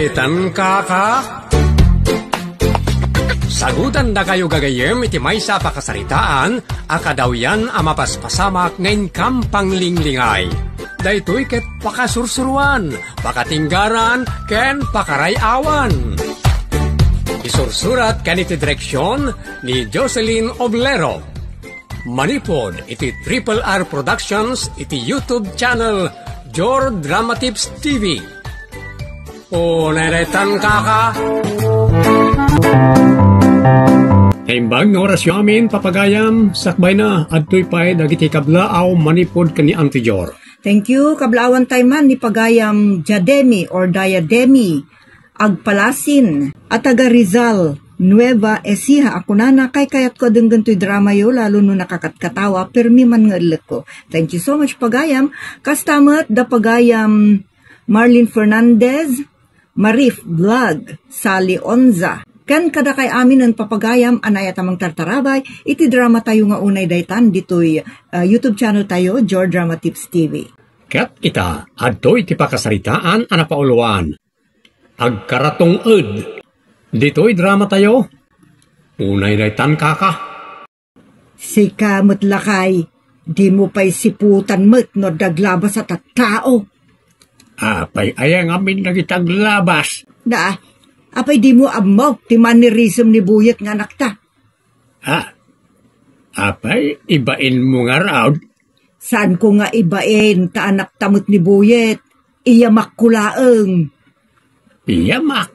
Naitan ka? Sagutan na kayo gagayem iti maysa pakasaritaan, akadaw yan amapaspasamak ngayon kampang linglingay. Daytoy ket pakasursuruan, pakatinggaran, ken pakarayawan. Isursurat kaniti direksyon ni Jocelyn Oblero. Manipod iti Triple R Productions iti YouTube channel Jor Drama Tips TV. O naitan ka? Imbang nga orasyon amin papagayam sakbay na adtoy pay dagiti kablaaw manipod kani Auntie Jor. Thank you, kablaawan tayman ni pagayam Diademi or Diademi, Agpalasin, at taga Rizal, Nueva Ecija. Ako na kay kayat ko denggan to'y drama yo, lalo no nakakatkatawa, permi man nga ulit ko. Thank you so much pagayam. Kastamat da pagayam Marlene Fernandez, Marif Vlog, Sally Onza. Kan kada kay amin ang papagayam anay at amang tartarabay, iti drama tayo nga unay daytan dito'y YouTube channel tayo, Jor Drama Tips TV. Kat ita, adto iti pakasaritaan anapauluan. Agkaratong ed. Dito'y drama tayo. Unay daytan kaka. Si kamot lakay, di mo pa'y siputan mo't no daglabas at tao. Apay ayang amin nagitag labas. Apay di mo amaw, ti manirism ni Buyet nga nakta. Apay, ibain mo nga raw. Saan ko nga ibain, ta anak tamot ni Buyet, iyamak kulaeng. Iyamak?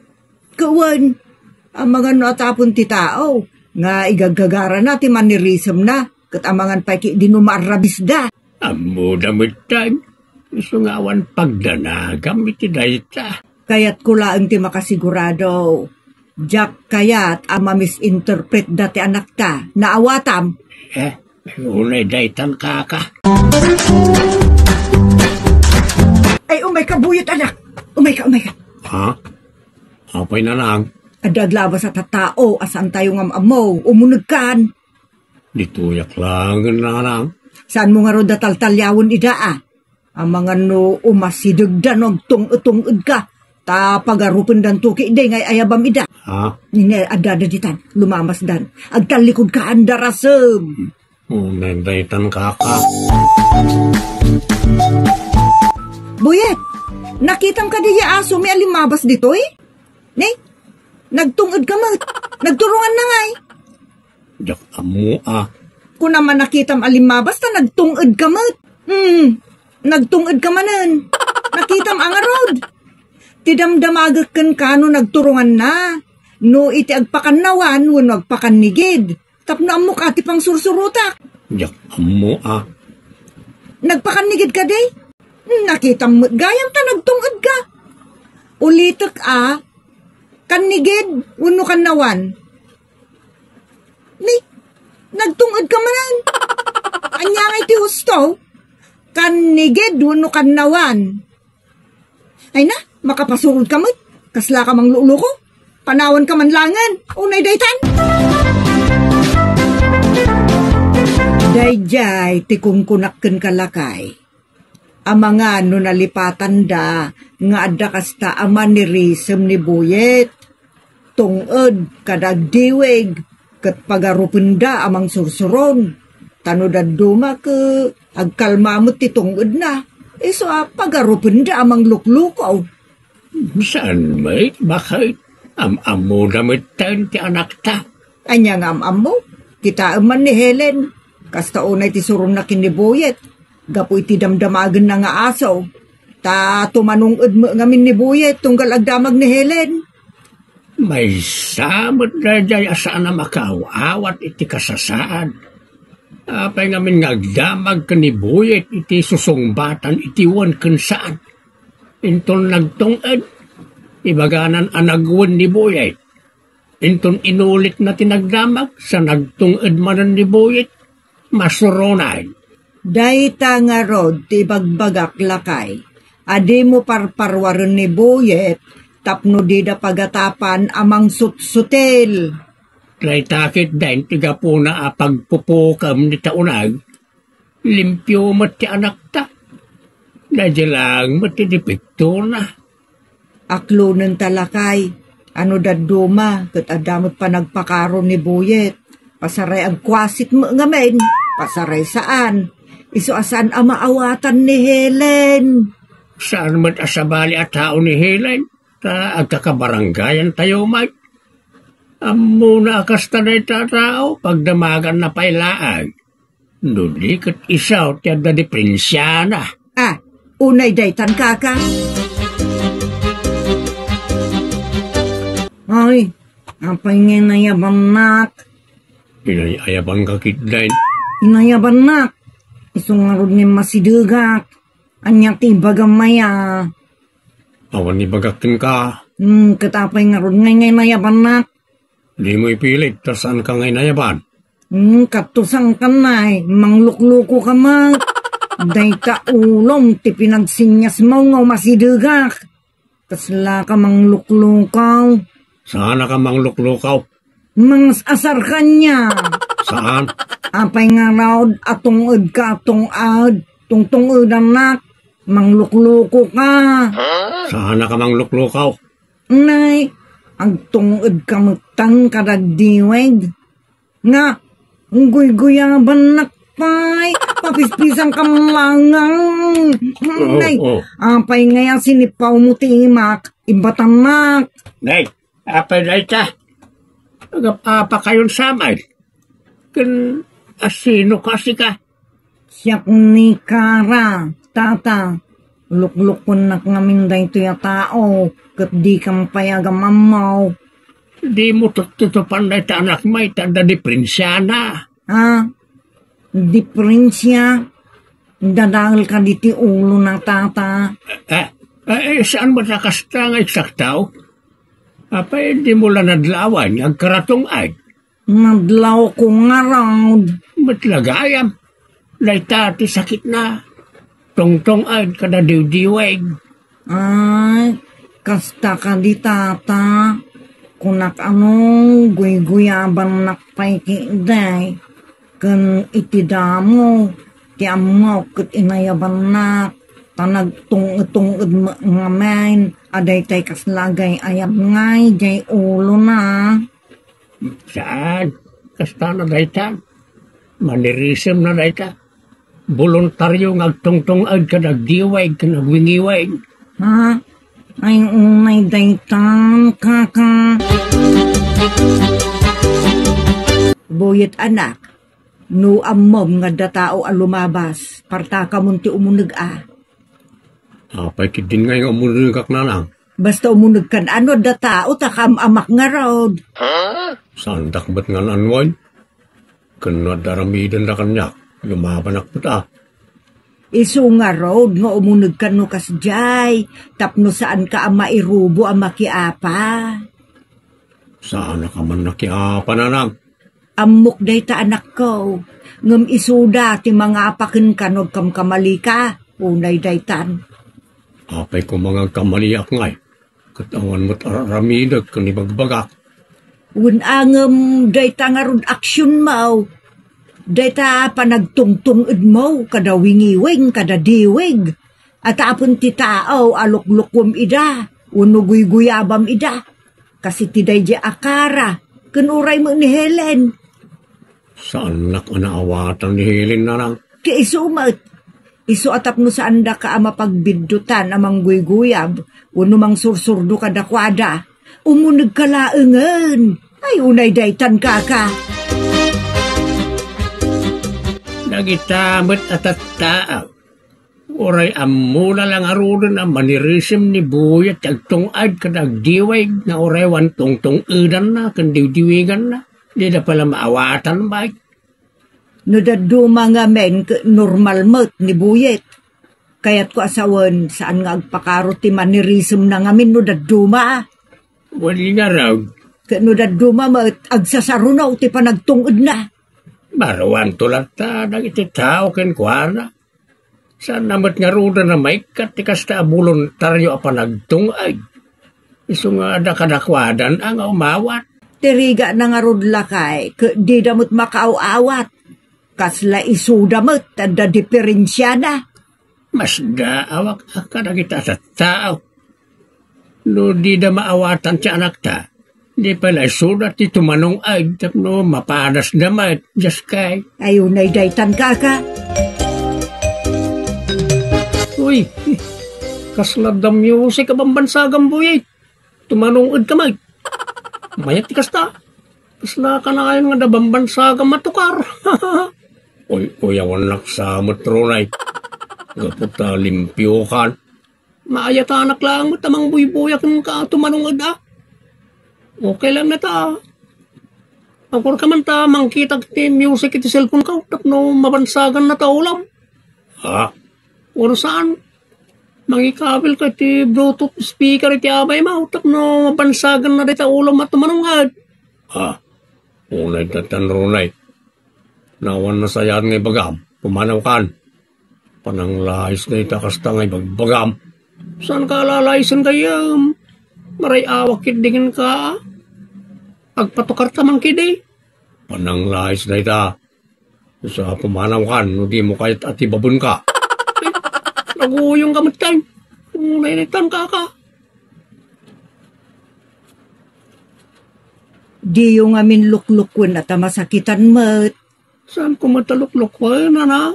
Kawan, ang mga natapon ti tao, nga igagagara na, ti manirism na, kat amangan pa di numarabis da. Amo damit time, sungawan pagdanagam iti dayta. Kayat ko laang ti makasigurado. Jack kayat ama misinterpret dati anak ta. Naawatam. Unay daytan kaka. Ay, umay ka Buyet anak. Umay ka. Ha? Apay na lang. Adaglabas at tao, asan tayo nga amaw, umunag kan. Dituyak lang na lang. Saan mo nga ro datal-talyawon idaa? Ang mga no umasidagdan og tung-utungud ka. Ta pagarupen dan tuki day ngay ayabam ida. Nine adada ditan lumamas dan. Agtalikod ka andarasem. Nandaytan kaka. Buyet, nakitam ka diya aso may alimabas dito eh? Ne? Nagtungod ka mat. Nagturungan na ngay. Dak amo Kung naman nakitam alimabas ta nagtungod ka mat. Nagtungod ka manan. Nakitam ang arod. Tidamdamagak kan kano nagturungan na. No iti agpakannawan, wano agpakannigid. Tapno amok ati pang sursurutak. Yak amo Nagpakannigid ka day? Nakita mo, gayam ta nagtungod ka. Ulitak kannigid, wano kannawan. Nagtungod ka manan. Anya nga iti husto, kannigid, wano kannawan. Ay na, makapasurod ka mo't. Kasla ka mang lulo ko. Panawan ka man langan. Unay daytan. Dayjay, tikong kunakken kalakay. Amanga no nalipatan da, nga adda kasta aman ni risem ni Buyet. Tungod, kadagdiweg, kat pagarupin da amang sursuron. Tanodad duma ke, agkalmamot ti tungod na. So, pagarupin da amang luklukaw. Saan may? Bakit? Am-amo damit tayo ti anak ta. Anya nga am-amo? Kita man ni Helen. Kasta unay ti surum na kinibuyet. Gapoy ti damdamagan na nga aso. Ta tumanungod mo ngamin ni Buyet tunggal agdamag ni Helen. May samot na day asaan na makawawat iti kasasaan. Apay ngamin nga agdamag ka ni Buyet iti susungbatan iti wan kansaan. Inton nagtungad, ibaganan anagwan ni Buyet. Inton inulit na tinagdamag sa nagtungad manan ni Buyet, masuronay. Dayta nga rod ti bagbagak lakay. Adi mo parparwaron ni Buyet, tapno di da pagatapan amang sutsutel. Kay takit din tiga po na pagpupukam ni taunag, limpyo mat ti anak ta. Nadya lang matidipikto na. Aklo ng talakay. Ano daduma, kat adamot pa nagpakaron ni Buyet. Pasaray ang kwasit mo ngamen. Pasaray saan? Iso asan ang maawatan ni Helen? Saan man asabali at tao ni Helen? Ta agkakabaranggayan tayo, Mike. Muna kasta na tao, pagdamagan na pailaan. Nudi kat isaw tiyag na di prinsyana. Unay daytan kaka. Ay, apay nga nayaban nak. Inayaban ka kitlain. Inayaban nak. Isungarod ni masidugak. Anya tiba gamaya. Awan ni bagakin ka. Katapay nga rod ngay nayaban nak. Di mo ipilit, tasaan ka ngay nayaban. Katusang kanay, manglukluko ka man. Dayta ulom, ti pinagsinyas mo nga masidugak. Kasla ka mangluklukaw. Saan ka mangluklukaw? Mangas asar kanya. Saan? Apay nga raw atong ka atong tungtong anak. Manglukluko ka. Saan ka mangluklukaw? Nay, ang tungod ka mutang karagdiweg. Nga, ang guy-guyaban nakpay, papispisang kamlangang. Nay, apay nga sinipaw mo timak, ibatamak. Nay, apay na ita. Nagapapa kayon samay. Asino kasi ka? Siyak ni Kara, tata. Luklukon na ngamin da ito ya tao, kat di kang payaga mamaw. Di mo tutupan na ito anak mo, itanda di prinsyana. Di prinsya, dadahal ka di ti ulo ng tata. Saan mo nakasta nga eksaktaw? Di mo lang nadlawan, ang karatong ay. Nadlaw ko nga raw. Ba't lagayam? Laitati sakit na. Tongtong ay kada diwdiweg. Ay, kasta ka di tata. Kunak anong guy-guyaban nakpay kiday. Kan itidamo, ti amaw kat inayaban nak. Tanagtong-tungod nga main. Aday tay kaslagay ayab ngay, jay ulo na. Saan? Kasta na dayta? Manirism na dayta? Voluntaryo ngagtongtong ag kanagdiwag, kanagwingiwag. Ay unay daytan, kaka. Buyet anak, no amom nga datao alumabas, parta ka munti umunag Apay kidin nga yung umunag na lang. Basta umunag kan ano datao, takam amak nga raod. Saan dakbat nga nanway? Kanadaramidin na kanyak. Lumabanak po ta. Isu nga road nga umunag ka no kasjay. Tapno saan ka ang mairubo ang makiapa. Saan ka man nakiapa na nang? Amok day ta anak ko. Ngam isuda ti mga apakin ka no kam kamali ka. Unay day tan. Apay ko mga kamaliak ngay. Katawan mo't aramidag kanibagbagak. Unangam day ta nga rod aksyon mo. Data panagtungtungod mo, kada wingiwing, kada diwig. At apon ti tao, aluklukwam ida, unuguy-guyabam ida. Kasi tiday di akara, kanuray mo ni Helen. Saan na ka naawatan ni Helen na lang? Kaya isumat. Isu atap no saan da ka mapagbiddutan amang guy-guyab, unumang sursurdo kada kwada. Umunag ka laengan. Ay, unay daytan kaka. Nagitamit at tao. Oray amula lang arunan ang manirisim ni Buyet at tungad kadagdiwag na oray wan tungtong udan na kandiwdiwigan na. Di na pala maawatan ba? No daduma nga men normal mat ni Buyet. Kaya't ko asawan saan nga agpakarot ti manirisim na ngamin no daduma. Wali nga raw. No daduma mat agsasarunaw ti panagtungod na. Barawan tulat ta, nagiti tao ken kuana. Saan namat nga ruda na may katikas ta voluntaryo a panagtungay. Isu nga ada kadakwadan ang umawat. Tiriga na nga rudla kay, di damot makaaw-awat. Kasla isudamot, tanda diferensya na. Mas daawak ka na kita sa tao. No di da maawatan ti anak ta. Di pala sudat ti tumanong ay tapno mapadas damat. Just kay. Ayun ay daytan kaka. Uy, kaslad da music ka bambansagam buyay. Tumanong kamay. Mayat ti kasta. Kasla ka na kayo nga da bambansagam matukar. Uy, awan naksamot ronay. Gaputa limpyo kan. Maayata anak lang mo tamang buy-buyak ng ka tumanong da. Okay lang na ta. Ako ka man ta mangkita ti music iti cellphone ka. Tapno mabansagan na ta ulam. Ha? Or saan? Mangikabil ka ti Bluetooth speaker iti abay mo. Tapno mabansagan na ta ulam at tumanong Ha? Unay tatanronay. Nawan na sayad ngay bagam. Pumanaw kan. Pananglayas na itakasta ngay bagbagam. Saan ka lalaysan kayam? Maray awak kidingin ka. Agpatukar tamang kidi. Pananglayas na ita. Sa pumanaw kan, hindi mo kahit atibabon ka. Naguyong gamit tayo. Nainitan ka. Di yung amin luklukwen at masakitan mat. Saan ko mataluklukwen, na?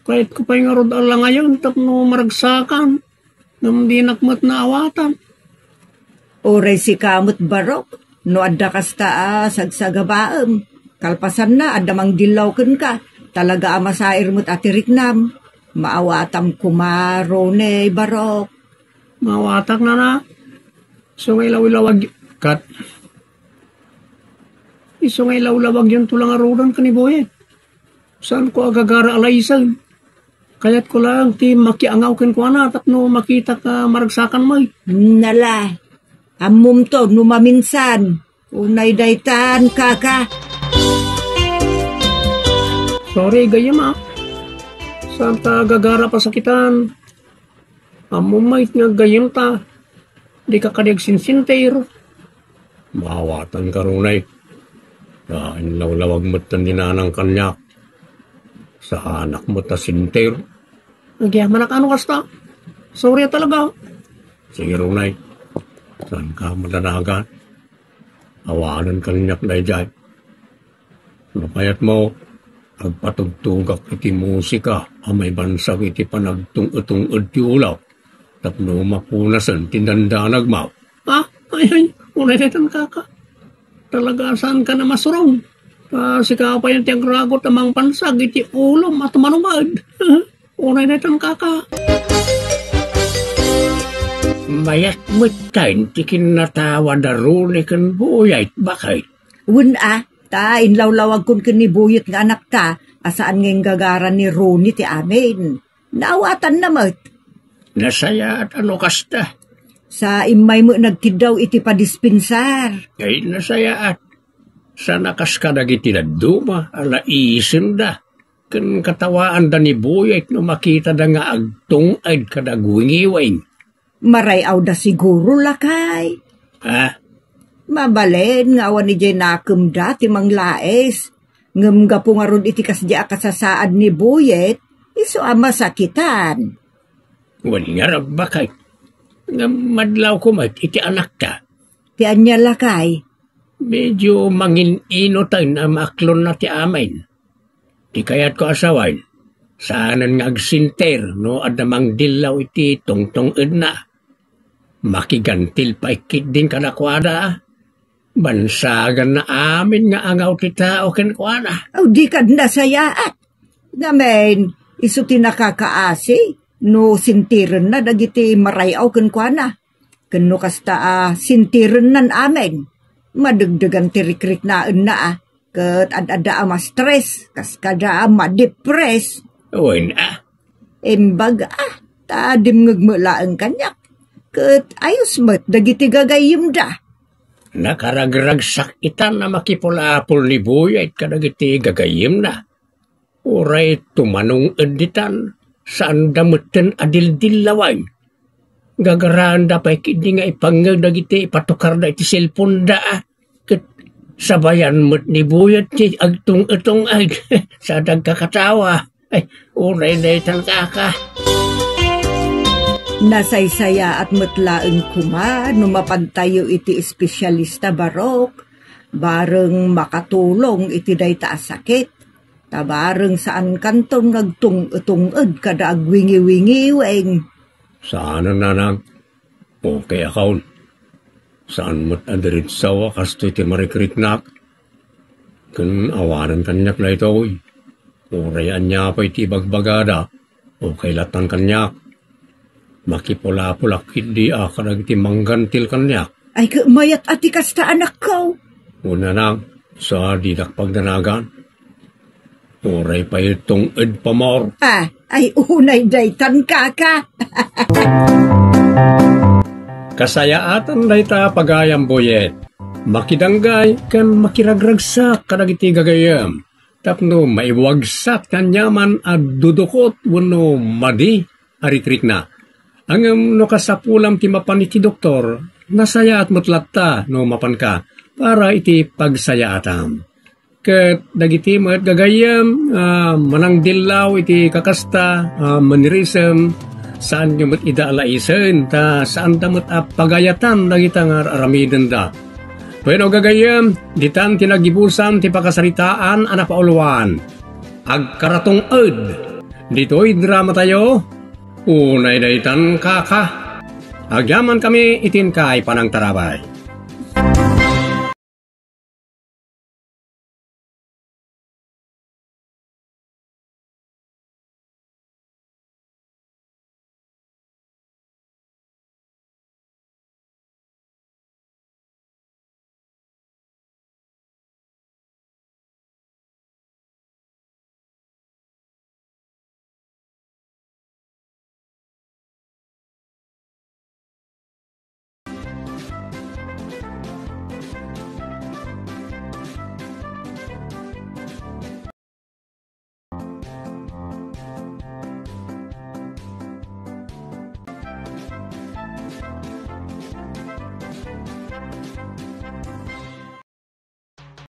Kahit ko pa yung arod ala ngayon, tapno maragsakan. Nang di nakmat na awatan. Oray si kamot barok. No adda kasta sagsagabaam. Kalpasan na adamang dilaw ka. Talaga amasair mo't atiriknam. Maawatam kumaro ne barok. Maawatak na. So ngay lawag kat. Iso ngay lawag yung tulang arudan ka ni Boyet. Saan ko agagara alaysan? Kaya't ko lang ti makiangaw ken ko na tapno makita ka maragsakan mo. Nala. Amum to numaminsan. Unay daytan kaka. Sorry gayam Saan ta gagara pa sakitan? Amum mait nga gayam ta. Di ka kadig sinsinter. Mawatan ka runay. Inlawlawag mo't ninanang kanyak. Sa anak mo ta sinter. Nagyaman na ka ano kasta? Sorry talaga. Sige runay. Saan ka madanagan? Awanan kanyak na dyan. Napayat mo, agpatugtugak iti musika, amay bansag iti panagtung-utungod ti ulaw. Tapno mapunasan tindandanag mo. Ay, unay netan kaka. Talaga saan ka na masurong? Sika pa yung tiagragot amang pansag iti ulam at manumad. Unay netan kaka. Mayat mo tayo, tikin natawa na rune kan buyay, bakit? Ta, inlawlawag kun kinibuyot nga anak ta, asaan ngayong gagara ni Ronnie ti amin. Naawatan na mat. Nasaya at ano kasta? Sa imay mo nagkidaw iti padispensar. Ay nasaya at sa nakas ka nagiti na duma, ala isin da. Kan katawaan da ni buyay no makita da nga agtong-ad kadagwingiwain. Marayaw da siguro lakay. Mabalen nga awan ni jay nakem dati mang laes. Ngem ga pungarod iti kasya kasasaad ni Buyet, iso ama sakitan. Wala bakay. Madlaw ko mat iti anak ta. Ti anya lakay. Medyo mangin-ino tayo na maklon na ti amain. Di kaya't ko asawan. Saanan nga agsinter no adamang dilaw iti tongtong-ed na. Makigantil pa ikit din kanakwada. Bansagan na amin nga angaw ti tao kenkwada. Di kad nasayaat. Ngamen, iso ti nakakaasi. No sintiren na dagiti marayaw kenkwana. Kano kasta sintiren nan amin. Madagdagan ti rikrik naan na ket ad-ada ama stress. Kaskada ma-depress. Uwin Embag tadim ngagmulaang kanyak. Ket ayos mat dagiti gagayim da. Nakaragragsak itan na makipula-apol ni Buyay kadagiti gagayim na. Uray tumanong editan saan damutin adil-dilawan. Gagaraan da pa ikidi nga ipangag dagiti patukar da iti cellphone da. Ket sabayan mo't ni Buyay ti agtung-utong ay sa dagkakatawa. Ay, uray na itan kaka. Nasaysaya at mutlaeng kuma no mapantayo iti espesyalista barok, bareng makatulong iti dayta sakit. Tabareng saan kantong nagtung-tungod kada agwingi-wingiweng. Saan ang nanang? Okay, akaon. Saan mo't adiritsawa kasto iti marikritnak? Kun awanan kanyak na ito, urayan niya pa iti bagbagada, okay latan kanyak. Makipula-pulak hindi akarag iti manggantil kanyak. Ay mayat ati kasta anak ko. Una nang, sa didak pagdanagan. Uray pa itong edpamor. Ay unay daytan kaka. Kasayaatan dayta pagayam boyet. Makidanggay kan makiragragsak kadagiti gagayam. Tapno maiwagsak kanyaman at dudukot wano madi arikrik na. Angam no kasapulam ti mapan iti doktor, nasaya at mutlatta no mapan ka para iti pagsayaatam. Ket dagiti met gagayam manang dillaw iti kakasta manirisem saan nyo met idalaisen ta saan ta met pagayatan dagita nga aramiden da. Pero gagayam ditan tinagibusan ti pakasaritaan anak pauluan. Agkaratong ed. Dito'y drama tayo. Unay daytan kaka. Agyaman kami itin kay panang tarabay.